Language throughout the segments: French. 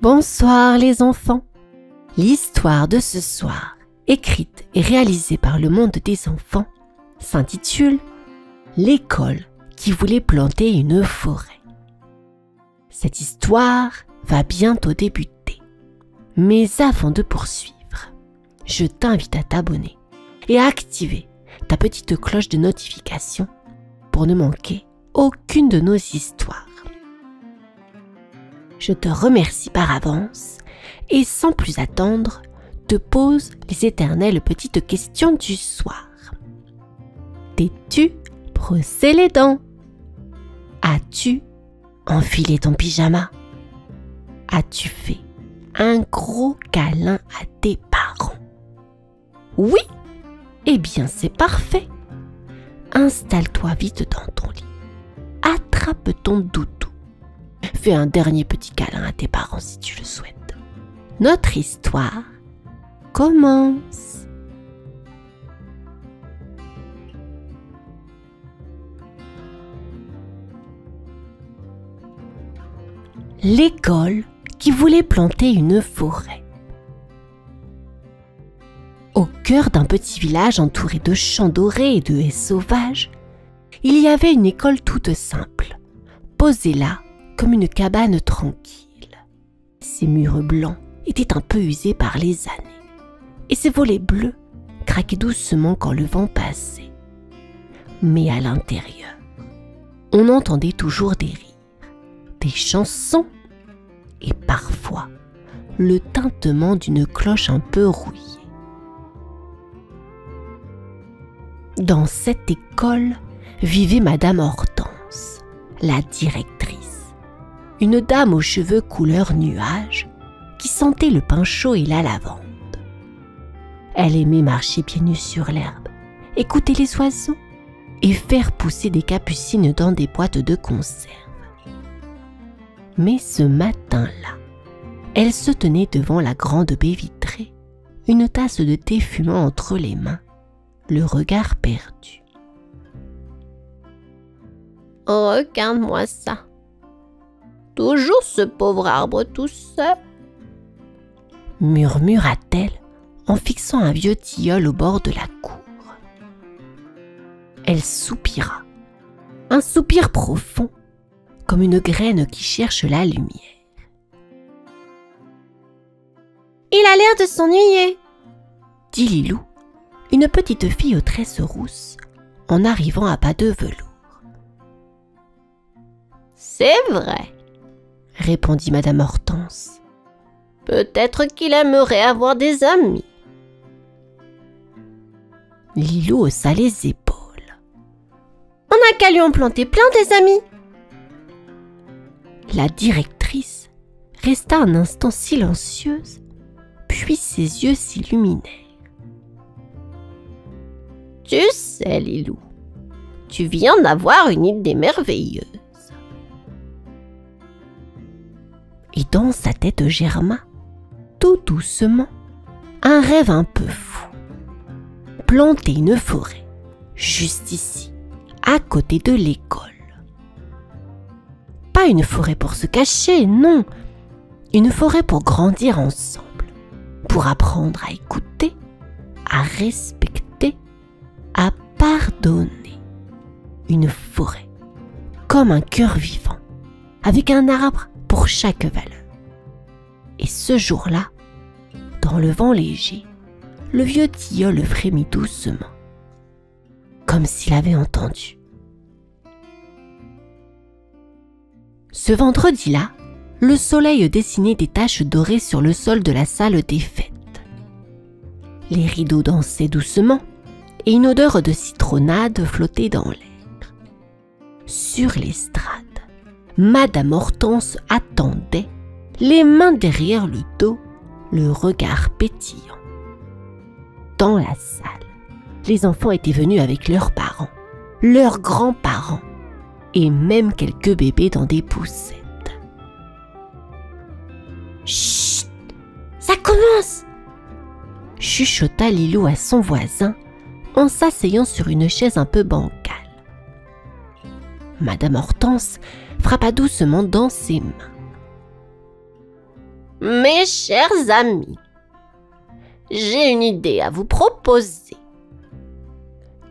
Bonsoir les enfants. L'histoire de ce soir, écrite et réalisée par le monde des enfants, s'intitule « L'école qui voulait planter une forêt ». Cette histoire va bientôt débuter. Mais avant de poursuivre, je t'invite à t'abonner et à activer ta petite cloche de notification pour ne manquer aucune de nos histoires. Je te remercie par avance et sans plus attendre, te pose les éternelles petites questions du soir. T'es-tu brossé les dents? As-tu enfilé ton pyjama? As-tu fait un gros câlin à tes parents? Oui? Eh bien c'est parfait. Installe-toi vite dans ton lit. Attrape ton doudou. Fais un dernier petit câlin à tes parents si tu le souhaites. Notre histoire commence. L'école qui voulait planter une forêt. Au cœur d'un petit village entouré de champs dorés et de haies sauvages, il y avait une école toute simple, posée là comme une cabane tranquille. Ses murs blancs étaient un peu usés par les années, et ses volets bleus craquaient doucement quand le vent passait. Mais à l'intérieur, on entendait toujours des rires, des chansons, et parfois le tintement d'une cloche un peu rouillée. Dans cette école vivait Madame Hortense, la directrice. Une dame aux cheveux couleur nuage qui sentait le pain chaud et la lavande. Elle aimait marcher pieds nus sur l'herbe, écouter les oiseaux et faire pousser des capucines dans des boîtes de conserve. Mais ce matin-là, elle se tenait devant la grande baie vitrée, une tasse de thé fumant entre les mains, le regard perdu. « Regarde-moi ça. Toujours ce pauvre arbre tout seul, » murmura-t-elle en fixant un vieux tilleul au bord de la cour. Elle soupira, un soupir profond, comme une graine qui cherche la lumière. « Il a l'air de s'ennuyer, » dit Lilou, une petite fille aux tresses rousses, en arrivant à pas de velours. « C'est vrai, » répondit Madame Hortense. « Peut-être qu'il aimerait avoir des amis. » Lilou haussa les épaules. « On n'a qu'à lui en planter plein des amis. » La directrice resta un instant silencieuse, puis ses yeux s'illuminèrent. « Tu sais, Lilou, tu viens d'avoir une idée merveilleuse. » Et dans sa tête germa, tout doucement, un rêve un peu fou. Planter une forêt, juste ici, à côté de l'école. Pas une forêt pour se cacher, non. Une forêt pour grandir ensemble, pour apprendre à écouter, à respecter, à pardonner. Une forêt, comme un cœur vivant, avec un arbre pour chaque valeur. Et ce jour-là, dans le vent léger, le vieux tilleul frémit doucement, comme s'il avait entendu. Ce vendredi-là, le soleil dessinait des taches dorées sur le sol de la salle des fêtes. Les rideaux dansaient doucement et une odeur de citronnade flottait dans l'air. Sur l'estrade, Madame Hortense attendait, les mains derrière le dos, le regard pétillant. Dans la salle, les enfants étaient venus avec leurs parents, leurs grands-parents et même quelques bébés dans des poussettes. « Chut, ça commence !» chuchota Lilou à son voisin en s'asseyant sur une chaise un peu bancale. Madame Hortense frappa doucement dans ses mains. Mes chers amis, j'ai une idée à vous proposer.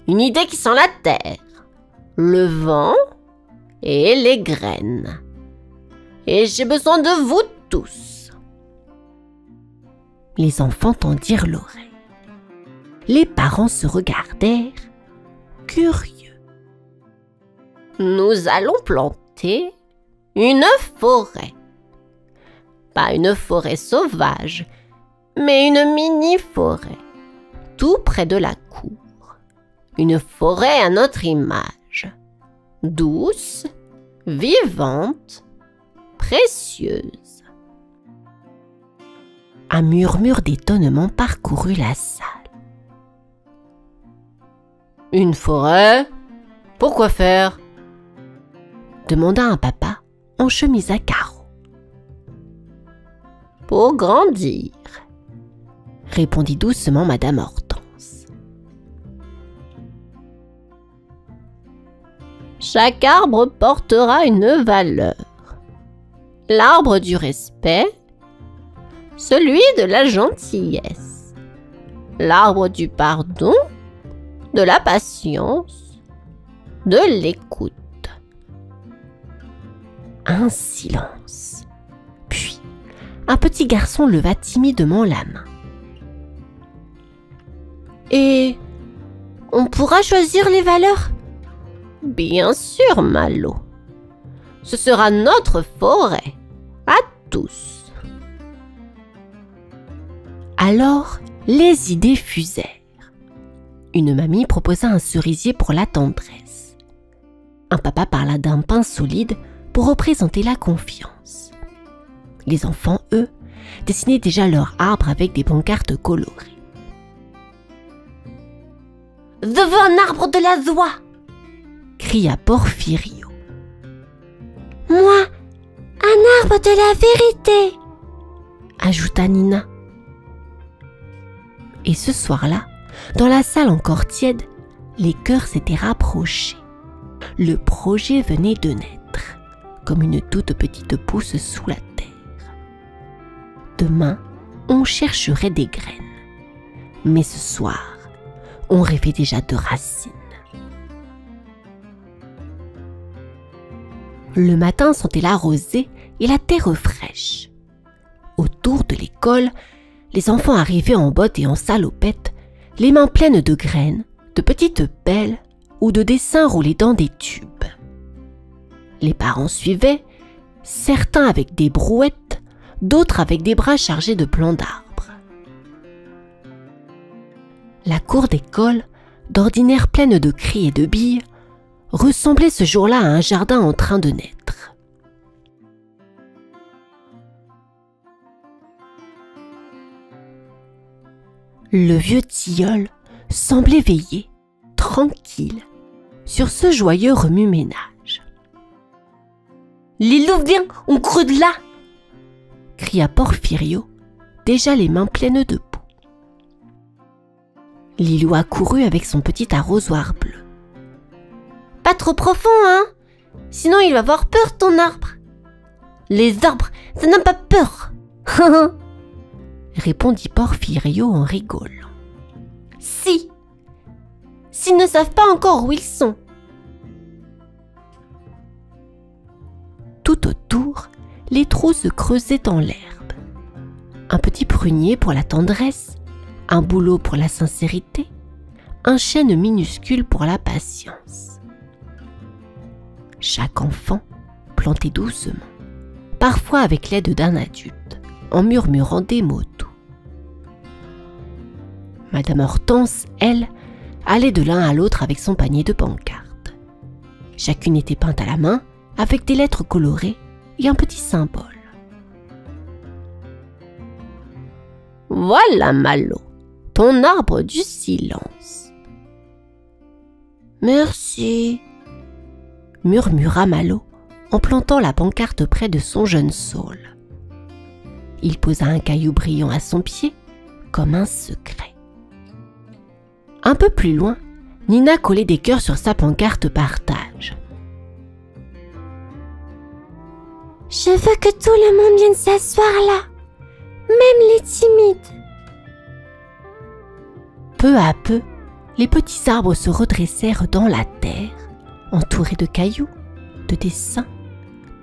Une idée qui sent la terre, le vent et les graines. Et j'ai besoin de vous tous. Les enfants tendirent l'oreille. Les parents se regardèrent, curieux. Nous allons planter une forêt. Pas une forêt sauvage, mais une mini-forêt, tout près de la cour. Une forêt à notre image, douce, vivante, précieuse. Un murmure d'étonnement parcourut la salle. Une forêt? Pourquoi faire? Demanda un papa en chemise à carreaux. Pour grandir, répondit doucement Madame Hortense. Chaque arbre portera une valeur. L'arbre du respect, celui de la gentillesse, l'arbre du pardon, de la patience, de l'écoute. Un silence. Puis, un petit garçon leva timidement la main. Et on pourra choisir les valeurs? Bien sûr, Malo. Ce sera notre forêt, à tous. Alors, les idées fusèrent. Une mamie proposa un cerisier pour la tendresse. Un papa parla d'un pin solide pour représenter la confiance. Les enfants, eux, dessinaient déjà leur arbre avec des pancartes colorées. « Je veux un arbre de la joie !» cria Porfirio. « Moi, un arbre de la vérité !» ajouta Nina. Et ce soir-là, dans la salle encore tiède, les cœurs s'étaient rapprochés. Le projet venait de naître, comme une toute petite pousse sous la terre. Demain, on chercherait des graines. Mais ce soir, on rêvait déjà de racines. Le matin sentait la rosée et la terre fraîche. Autour de l'école, les enfants arrivaient en bottes et en salopettes, les mains pleines de graines, de petites pelles ou de dessins roulés dans des tubes. Les parents suivaient, certains avec des brouettes, d'autres avec des bras chargés de plants d'arbres. La cour d'école, d'ordinaire pleine de cris et de billes, ressemblait ce jour-là à un jardin en train de naître. Le vieux tilleul semblait veiller, tranquille, sur ce joyeux remue-ménage. « Lilou, viens, on creuse là !» cria Porfirio, déjà les mains pleines de boue. Lilou accourut avec son petit arrosoir bleu. « Pas trop profond, hein? Sinon il va avoir peur, ton arbre. »« Les arbres, ça n'a pas peur !» répondit Porfirio en rigolant. « Si, s'ils ne savent pas encore où ils sont. » Tout autour, les trous se creusaient dans l'herbe. Un petit prunier pour la tendresse, un bouleau pour la sincérité, un chêne minuscule pour la patience. Chaque enfant plantait doucement, parfois avec l'aide d'un adulte, en murmurant des mots doux. Madame Hortense, elle, allait de l'un à l'autre avec son panier de pancartes. Chacune était peinte à la main, avec des lettres colorées et un petit symbole. « Voilà, Malo, ton arbre du silence. »« Merci, » murmura Malo en plantant la pancarte près de son jeune saule. Il posa un caillou brillant à son pied, comme un secret. Un peu plus loin, Nina collait des cœurs sur sa pancarte partage. « Je veux que tout le monde vienne s'asseoir là, même les timides. Peu à peu, les petits arbres se redressèrent dans la terre, entourés de cailloux, de dessins,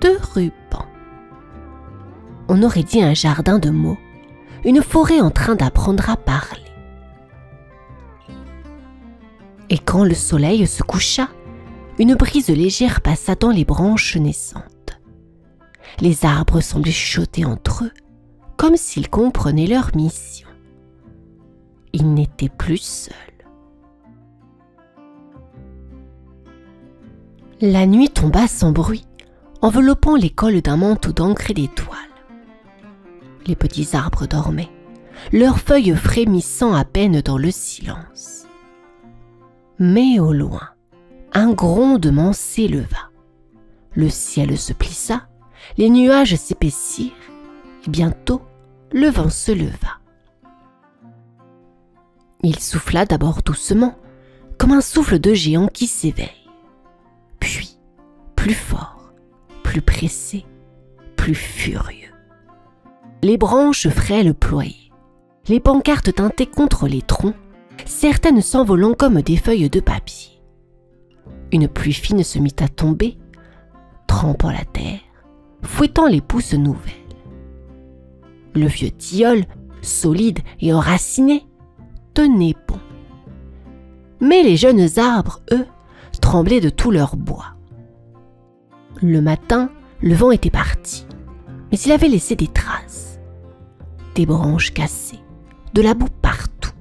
de rubans. On aurait dit un jardin de mots, une forêt en train d'apprendre à parler. Et quand le soleil se coucha, une brise légère passa dans les branches naissantes. Les arbres semblaient chuchoter entre eux, comme s'ils comprenaient leur mission. Ils n'étaient plus seuls. La nuit tomba sans bruit, enveloppant l'école d'un manteau d'encre et d'étoiles. Les petits arbres dormaient, leurs feuilles frémissant à peine dans le silence. Mais au loin, un grondement s'éleva. Le ciel se plissa, les nuages s'épaissirent, et bientôt le vent se leva. Il souffla d'abord doucement, comme un souffle de géant qui s'éveille. Puis, plus fort, plus pressé, plus furieux. Les branches frêles ployaient, les pancartes tintaient contre les troncs, certaines s'envolant comme des feuilles de papier. Une pluie fine se mit à tomber, trempant la terre, fouettant les pousses nouvelles. Le vieux tilleul, solide et enraciné, tenait bon. Mais les jeunes arbres, eux, tremblaient de tout leur bois. Le matin, le vent était parti, mais il avait laissé des traces. Des branches cassées, de la boue partout,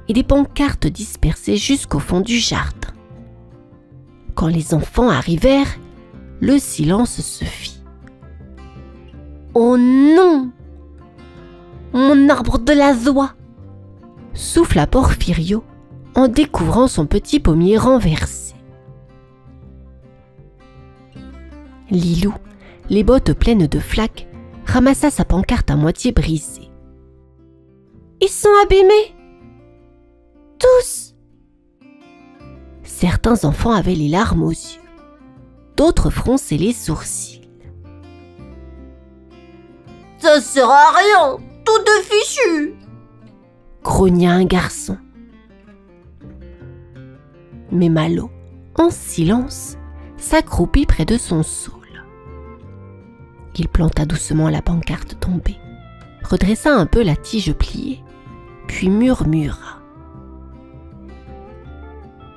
et des pancartes dispersées jusqu'au fond du jardin. Quand les enfants arrivèrent, le silence se fit. « Oh non! Mon arbre de la joie !» souffla Porphyrio en découvrant son petit pommier renversé. Lilou, les bottes pleines de flaques, ramassa sa pancarte à moitié brisée. « Ils sont abîmés! Tous !» Certains enfants avaient les larmes aux yeux, d'autres fronçaient les sourcils. « Ça sert à rien, tout de fichu !» grogna un garçon. Mais Malo, en silence, s'accroupit près de son saule. Il planta doucement la pancarte tombée, redressa un peu la tige pliée, puis murmura.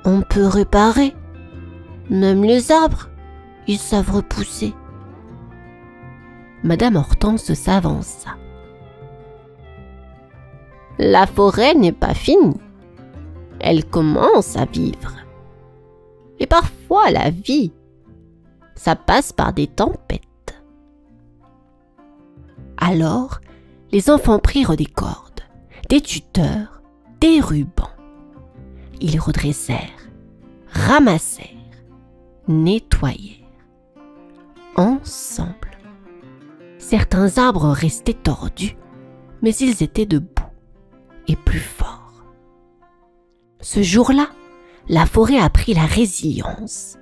« On peut réparer. Même les arbres, ils savent repousser. » Madame Hortense s'avança. « La forêt n'est pas finie. Elle commence à vivre. Et parfois la vie, ça passe par des tempêtes. » Alors, les enfants prirent des cordes, des tuteurs, des rubans. Ils redressèrent, ramassèrent, nettoyèrent. Ensemble. Certains arbres restaient tordus, mais ils étaient debout et plus forts. Ce jour-là, la forêt apprit la résilience,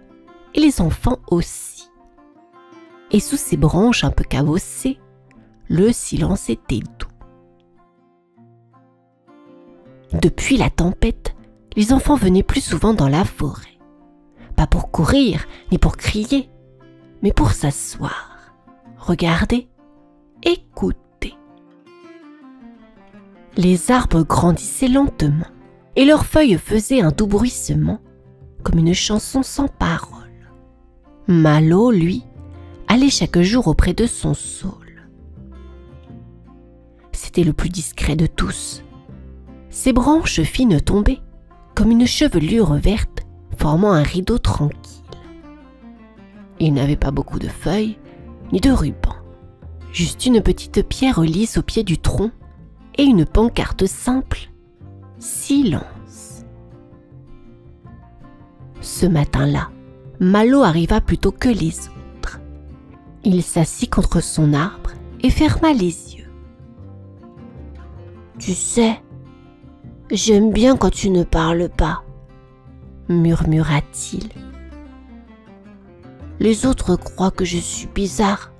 et les enfants aussi. Et sous ces branches un peu cabossées, le silence était doux. Depuis la tempête, les enfants venaient plus souvent dans la forêt. Pas pour courir, ni pour crier, mais pour s'asseoir, regarder, écouter. Les arbres grandissaient lentement, et leurs feuilles faisaient un doux bruissement, comme une chanson sans parole. Malo, lui, allait chaque jour auprès de son saule. C'était le plus discret de tous. Ses branches fines tombaient, comme une chevelure verte, formant un rideau tranquille. Il n'avait pas beaucoup de feuilles, ni de rubans. Juste une petite pierre lisse au pied du tronc et une pancarte simple. Silence. Ce matin-là, Malo arriva plus tôt que les autres. Il s'assit contre son arbre et ferma les yeux. « Tu sais, j'aime bien quand tu ne parles pas, » murmura-t-il. « Les autres croient que je suis bizarre,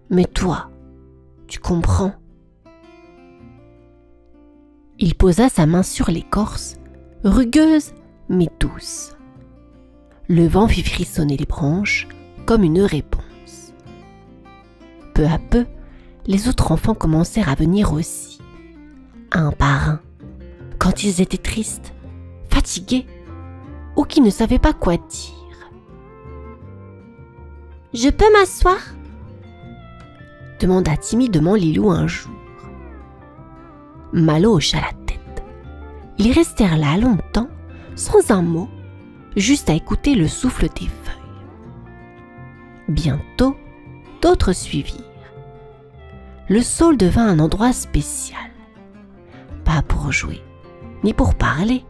mais toi, tu comprends. Il posa sa main sur l'écorce, rugueuse mais douce. Le vent fit frissonner les branches comme une réponse. Peu à peu, les autres enfants commencèrent à venir aussi, un par un, quand ils étaient tristes, fatigués ou qui ne savaient pas quoi dire. « Je peux m'asseoir ?» demanda timidement Lilou un jour. Malo hocha la tête. Ils restèrent là longtemps, sans un mot, juste à écouter le souffle des feuilles. Bientôt, d'autres suivirent. Le saule devint un endroit spécial. Pas pour jouer, ni pour parler,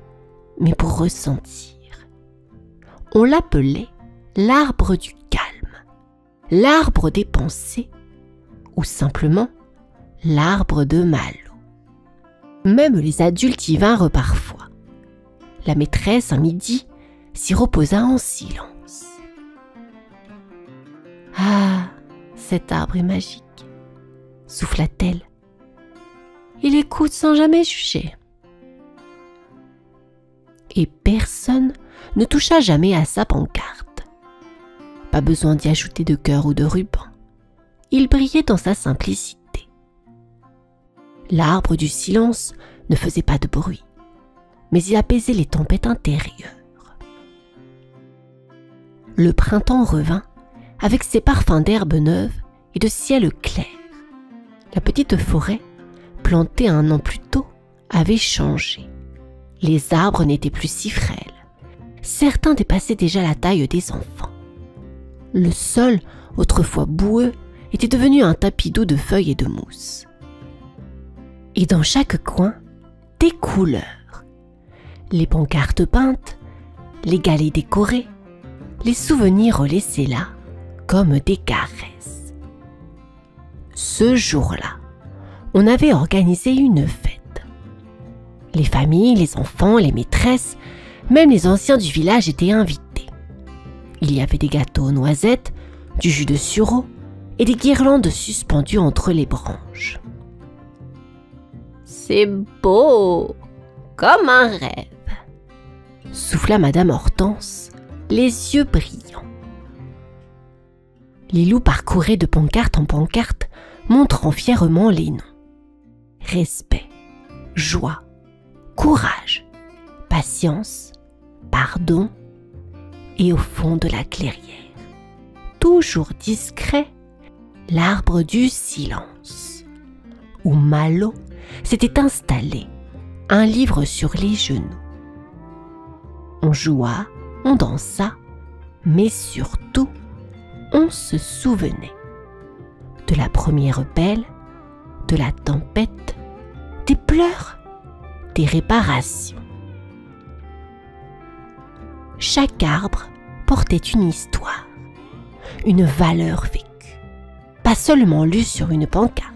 mais pour ressentir. On l'appelait l'arbre du calme, l'arbre des pensées, ou simplement l'arbre de Malo. Même les adultes y vinrent parfois. La maîtresse, un midi, s'y reposa en silence. « Ah, cet arbre est magique !» souffla-t-elle. « Il écoute sans jamais juger. » Et personne ne toucha jamais à sa pancarte. Pas besoin d'y ajouter de cœur ou de ruban. Il brillait dans sa simplicité. L'arbre du silence ne faisait pas de bruit, mais il apaisait les tempêtes intérieures. Le printemps revint avec ses parfums d'herbes neuves et de ciel clair. La petite forêt, plantée un an plus tôt, avait changé. Les arbres n'étaient plus si frêles. Certains dépassaient déjà la taille des enfants. Le sol, autrefois boueux, était devenu un tapis doux de feuilles et de mousse. Et dans chaque coin, des couleurs. Les pancartes peintes, les galets décorés, les souvenirs laissés là comme des caresses. Ce jour-là, on avait organisé une fête. Les familles, les enfants, les maîtresses, même les anciens du village étaient invités. Il y avait des gâteaux aux noisettes, du jus de sureau et des guirlandes suspendues entre les branches. « C'est beau, comme un rêve !» souffla Madame Hortense, les yeux brillants. Lilou parcourait de pancarte en pancarte, montrant fièrement les noms. Respect, joie, courage, patience, pardon, et au fond de la clairière, toujours discret, l'arbre du silence, où Malo s'était installé, un livre sur les genoux. On joua, on dansa, mais surtout, on se souvenait de la première belle, de la tempête, des pleurs, des réparations. Chaque arbre portait une histoire, une valeur vécue, pas seulement lue sur une pancarte.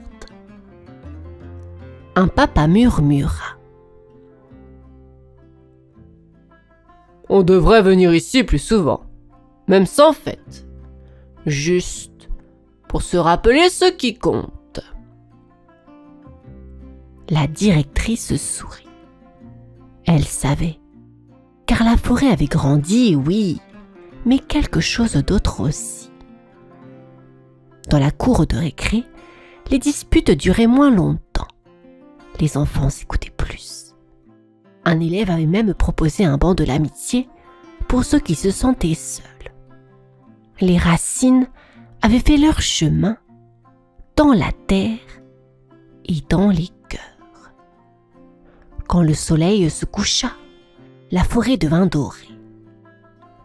Un papa murmura. « On devrait venir ici plus souvent, même sans fête, juste pour se rappeler ce qui compte. » La directrice sourit. Elle savait, car la forêt avait grandi, oui, mais quelque chose d'autre aussi. Dans la cour de récré, les disputes duraient moins longtemps. Les enfants s'écoutaient plus. Un élève avait même proposé un banc de l'amitié pour ceux qui se sentaient seuls. Les racines avaient fait leur chemin dans la terre et dans les cœurs. Quand le soleil se coucha, la forêt devint dorée.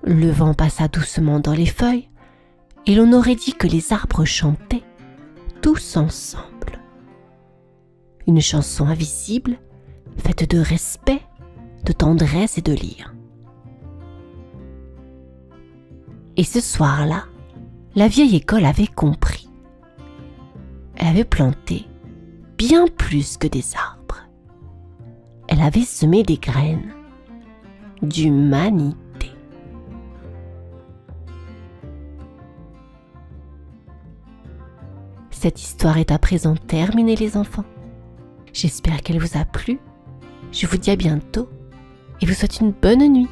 Le vent passa doucement dans les feuilles et l'on aurait dit que les arbres chantaient tous ensemble. Une chanson invisible, faite de respect, de tendresse et de lien. Et ce soir-là, la vieille école avait compris. Elle avait planté bien plus que des arbres. Elle avait semé des graines d'humanité. Cette histoire est à présent terminée, les enfants. J'espère qu'elle vous a plu Je vous dis à bientôt et vous souhaite une bonne nuit.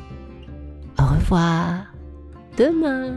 Au revoir. Demain.